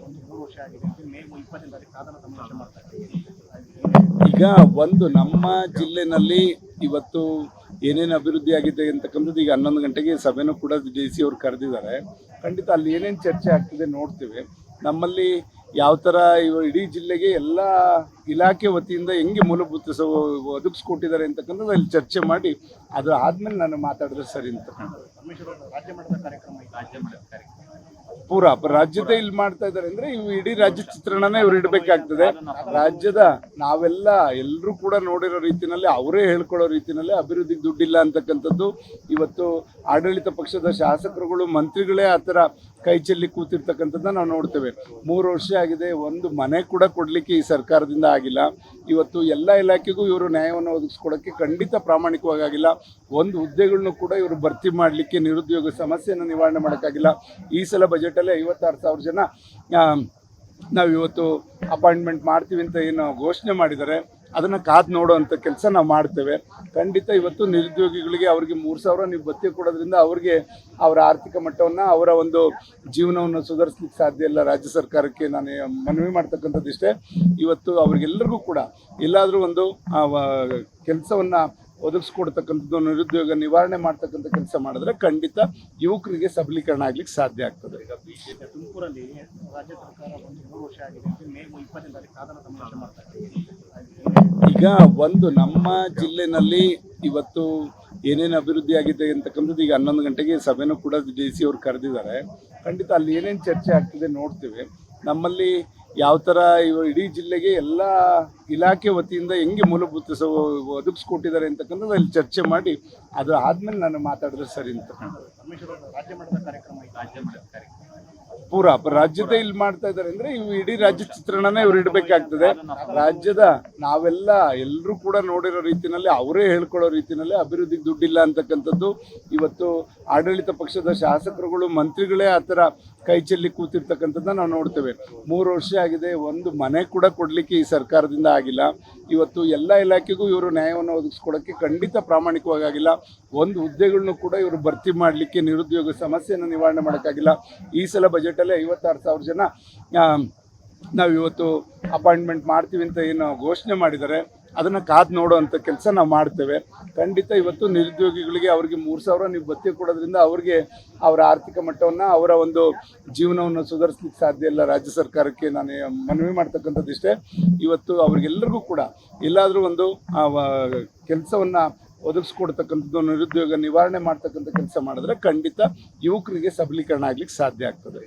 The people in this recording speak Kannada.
ಬಂದು 3 ವರ್ಷ ಆಗಿದೆ ಅಂತ ಮೇ 20ನೇ ತಾರೀಕು ಸಾಧನ ಸಮಾವೇಶ ಮಾಡ್ತಾರೆ. ಈಗ ಒಂದು ನಮ್ಮ ಜಿಲ್ಲೆನಲ್ಲಿ ಇವತ್ತು ಏನೇನು ಅಭಿವೃದ್ಧಿ ಆಗಿದೆ ಅಂತಕ್ಕಂಥದ್ದು ಈಗ 11 ಗಂಟೆಗೆ ಸಭೆನೂ ಕೂಡ DC ಅವರು ಕರೆದಿದ್ದಾರೆ. ಖಂಡಿತ ಅಲ್ಲಿ ಏನೇನು ಚರ್ಚೆ ಆಗ್ತಿದೆ ನೋಡ್ತೀವಿ. ನಮ್ಮಲ್ಲಿ ಯಾವ ಥರ ಇಡೀ ಜಿಲ್ಲೆಗೆ ಎಲ್ಲ ಇಲಾಖೆ ವತಿಯಿಂದ ಹೆಂಗೆ ಮೂಲಭೂತ ಒದಗಿಸ್ಕೊಟ್ಟಿದ್ದಾರೆ ಅಂತಕ್ಕಂಥದ್ದು ಅಲ್ಲಿ ಚರ್ಚೆ ಮಾಡಿ ಅದು ಆದಮೇಲೆ ನಾನು ಮಾತಾಡಿದ್ರೆ ಸರಿ ಅಂತ. ರಾಜ್ಯ ಮಟ್ಟದ ಕಾರ್ಯಕ್ರಮ ಪೂರಾ ರಾಜ್ಯದ ಇಲ್ಲಿ ಮಾಡ್ತಾ ಇದ್ದಾರೆ ಅಂದ್ರೆ ಇವು ಇಡೀ ರಾಜ್ಯ ಚಿತ್ರಣನೇ ಇವ್ರು ಇಡಬೇಕಾಗ್ತದೆ. ರಾಜ್ಯದ ನಾವೆಲ್ಲ ಎಲ್ಲರೂ ಕೂಡ ನೋಡಿರೋ ರೀತಿಯಲ್ಲಿ ಅವರೇ ಹೇಳ್ಕೊಳ್ಳೋ ರೀತಿಯಲ್ಲಿ ಅಭಿವೃದ್ಧಿಗೆ ದುಡ್ಡಿಲ್ಲ ಅಂತಕ್ಕಂಥದ್ದು ಇವತ್ತು ಆಡಳಿತ ಪಕ್ಷದ ಶಾಸಕರುಗಳು ಮಂತ್ರಿಗಳೇ ಆ ಥರ ಕೈ ಚೆಲ್ಲಿ ಕೂತಿರ್ತಕ್ಕಂಥದ್ದನ್ನ ನಾವು ನೋಡ್ತೇವೆ. 3 ವರ್ಷ ಆಗಿದೆ, ಒಂದು ಮನೆ ಕೂಡ ಕೊಡಲಿಕ್ಕೆ ಈ ಸರ್ಕಾರದಿಂದ ಆಗಿಲ್ಲ. ಇವತ್ತು ಎಲ್ಲ ಇಲಾಖೆಗೂ ಇವರು ನ್ಯಾಯವನ್ನು ಒದಗಿಸ್ಕೊಡೋಕ್ಕೆ ಖಂಡಿತ ಪ್ರಾಮಾಣಿಕವಾಗಿ ಆಗಿಲ್ಲ. ಒಂದು ಹುದ್ದೆಗಳನ್ನು ಕೂಡ ಇವರು ಭರ್ತಿ ಮಾಡಲಿಕ್ಕೆ ನಿರುದ್ಯೋಗ ಸಮಸ್ಯೆಯನ್ನು ನಿವಾರಣೆ ಮಾಡೋಕ್ಕಾಗಿಲ್ಲ. ಈ ಸಲ ಬಜೆಟಲ್ಲಿ 56,000 ಜನ ನಾವು ಇವತ್ತು ಅಪಾಯಿಂಟ್ಮೆಂಟ್ ಮಾಡ್ತೀವಿ ಅಂತ ಏನು ಘೋಷಣೆ ಮಾಡಿದ್ದಾರೆ ಅದನ್ನು ಕಾದು ನೋಡೋವಂಥ ಕೆಲಸ ನಾವು ಮಾಡ್ತೇವೆ. ಖಂಡಿತ ಇವತ್ತು ನಿರುದ್ಯೋಗಿಗಳಿಗೆ ಅವರಿಗೆ 3,000 ನೀವು ಭತ್ಯೆ ಕೊಡೋದ್ರಿಂದ ಅವ್ರಿಗೆ ಅವರ ಆರ್ಥಿಕ ಮಟ್ಟವನ್ನು ಅವರ ಒಂದು ಜೀವನವನ್ನು ಸುಧಾರಿಸ್ಲಿಕ್ಕೆ ಸಾಧ್ಯ ಇಲ್ಲ. ರಾಜ್ಯ ಸರ್ಕಾರಕ್ಕೆ ನಾನು ಮನವಿ ಮಾಡ್ತಕ್ಕಂಥದ್ದು ಇಷ್ಟೇ, ಇವತ್ತು ಅವ್ರಿಗೆಲ್ಲರಿಗೂ ಕೂಡ ಎಲ್ಲಾದರೂ ಒಂದು ಕೆಲಸವನ್ನು ಒದಗಿಸ್ಕೊಡ್ತಕ್ಕಂಥದ್ದು, ನಿರುದ್ಯೋಗ ನಿವಾರಣೆ ಮಾಡ್ತಕ್ಕಂಥ ಕೆಲಸ ಮಾಡಿದ್ರೆ ಖಂಡಿತ ಯುವಕರಿಗೆ ಸಬಲೀಕರಣ ಆಗ್ಲಿಕ್ಕೆ ಸಾಧ್ಯ ಆಗ್ತದೆ. ತುಮಕೂರಲ್ಲಿ ರಾಜ್ಯ ಸರ್ಕಾರ ಬಂದು 3 ವರ್ಷ ಆಗಿದೆ ಅಂತ ಮೇ 20ನೇ ತಾರೀಕು ಸಾಧನ ಸಮಾವೇಶ ಮಾಡ್ತಾರೆ. ಈಗ ಒಂದು ನಮ್ಮ ಜಿಲ್ಲೆನಲ್ಲಿ ಇವತ್ತು ಏನೇನು ಅಭಿವೃದ್ಧಿ ಆಗಿದೆ ಅಂತಕ್ಕಂಥದ್ದು ಈಗ 11 ಗಂಟೆಗೆ ಸಭೆನೂ ಕೂಡ DC ಅವರು ಕರೆದಿದ್ದಾರೆ. ಖಂಡಿತ ಅಲ್ಲಿ ಏನೇನು ಚರ್ಚೆ ಆಗ್ತಿದೆ ನೋಡ್ತೀವಿ. ನಮ್ಮಲ್ಲಿ ಯಾವ ಥರ ಇಡೀ ಜಿಲ್ಲೆಗೆ ಎಲ್ಲ ಇಲಾಖೆ ವತಿಯಿಂದ ಹೆಂಗೆ ಮೂಲಭೂತ ಒದಗಿಸ್ಕೊಟ್ಟಿದ್ದಾರೆ ಅಂತಕ್ಕಂಥದ್ದು ಅಲ್ಲಿ ಚರ್ಚೆ ಮಾಡಿ ಅದು ಆದಮೇಲೆ ನಾನು ಮಾತಾಡಿದ್ರೆ ಸರಿ ಅಂತ. ರಾಜ್ಯ ಮಟ್ಟದ ಕಾರ್ಯಕ್ರಮ ಪೂರಾ ರಾಜ್ಯದ ಇಲ್ಲಿ ಮಾಡ್ತಾ ಇದ್ದಾರೆ ಅಂದ್ರೆ ಇವು ಇಡೀ ರಾಜ್ಯ ಚಿತ್ರಣನೇ ಇವ್ರು ಇಡಬೇಕಾಗ್ತದೆ. ರಾಜ್ಯದ ನಾವೆಲ್ಲ ಎಲ್ಲರೂ ಕೂಡ ನೋಡಿರೋ ರೀತಿಯಲ್ಲಿ ಅವರೇ ಹೇಳ್ಕೊಳ್ಳೋ ರೀತಿಯಲ್ಲಿ ಅಭಿವೃದ್ಧಿಗೆ ದುಡ್ಡಿಲ್ಲ ಅಂತಕ್ಕಂಥದ್ದು ಇವತ್ತು ಆಡಳಿತ ಪಕ್ಷದ ಶಾಸಕರುಗಳು ಮಂತ್ರಿಗಳೇ ಆ ಥರ ಕೈ ಚೆಲ್ಲಿ ಕೂತಿರ್ತಕ್ಕಂಥದ್ದನ್ನ ನಾವು ನೋಡ್ತೇವೆ. 3 ವರ್ಷ ಆಗಿದೆ, ಒಂದು ಮನೆ ಕೂಡ ಕೊಡಲಿಕ್ಕೆ ಈ ಸರ್ಕಾರದಿಂದ ಆಗಿಲ್ಲ. ಇವತ್ತು ಎಲ್ಲ ಇಲಾಖೆಗೂ ಇವರು ನ್ಯಾಯವನ್ನು ಒದಗಿಸ್ಕೊಡೋಕ್ಕೆ ಖಂಡಿತ ಪ್ರಾಮಾಣಿಕವಾಗಿ ಆಗಿಲ್ಲ. ಒಂದು ಹುದ್ದೆಗಳನ್ನು ಕೂಡ ಇವರು ಭರ್ತಿ ಮಾಡಲಿಕ್ಕೆ ನಿರುದ್ಯೋಗ ಸಮಸ್ಯೆಯನ್ನು ನಿವಾರಣೆ ಮಾಡೋಕ್ಕಾಗಿಲ್ಲ. ಈ ಸಲ ಬಜೆಟಲ್ಲಿ 56,000 ಜನ ನಾವು ಇವತ್ತು ಅಪಾಯಿಂಟ್ಮೆಂಟ್ ಮಾಡ್ತೀವಿ ಅಂತ ಏನು ಘೋಷಣೆ ಮಾಡಿದ್ದಾರೆ ಅದನ್ನು ಕಾದು ನೋಡೋವಂಥ ಕೆಲಸ ನಾವು ಮಾಡ್ತೇವೆ. ಖಂಡಿತ ಇವತ್ತು ನಿರುದ್ಯೋಗಿಗಳಿಗೆ ಅವರಿಗೆ 3,000 ನೀವು ಭತ್ಯೆ ಕೊಡೋದ್ರಿಂದ ಅವ್ರಿಗೆ ಅವರ ಆರ್ಥಿಕ ಮಟ್ಟವನ್ನು ಅವರ ಒಂದು ಜೀವನವನ್ನು ಸುಧಾರಿಸ್ಲಿಕ್ಕೆ ಸಾಧ್ಯ ಇಲ್ಲ. ರಾಜ್ಯ ಸರ್ಕಾರಕ್ಕೆ ನಾನು ಮನವಿ ಮಾಡ್ತಕ್ಕಂಥದ್ದು ಇಷ್ಟೇ, ಇವತ್ತು ಅವ್ರಿಗೆಲ್ಲರಿಗೂ ಕೂಡ ಎಲ್ಲಾದರೂ ಒಂದು ಕೆಲಸವನ್ನು ಒದಗಿಸ್ಕೊಡ್ತಕ್ಕಂಥದ್ದು, ನಿರುದ್ಯೋಗ ನಿವಾರಣೆ ಮಾಡ್ತಕ್ಕಂಥ ಕೆಲಸ ಮಾಡಿದ್ರೆ ಖಂಡಿತ ಯುವಕರಿಗೆ ಸಬಲೀಕರಣ ಆಗ್ಲಿಕ್ಕೆ ಸಾಧ್ಯ ಆಗ್ತದೆ.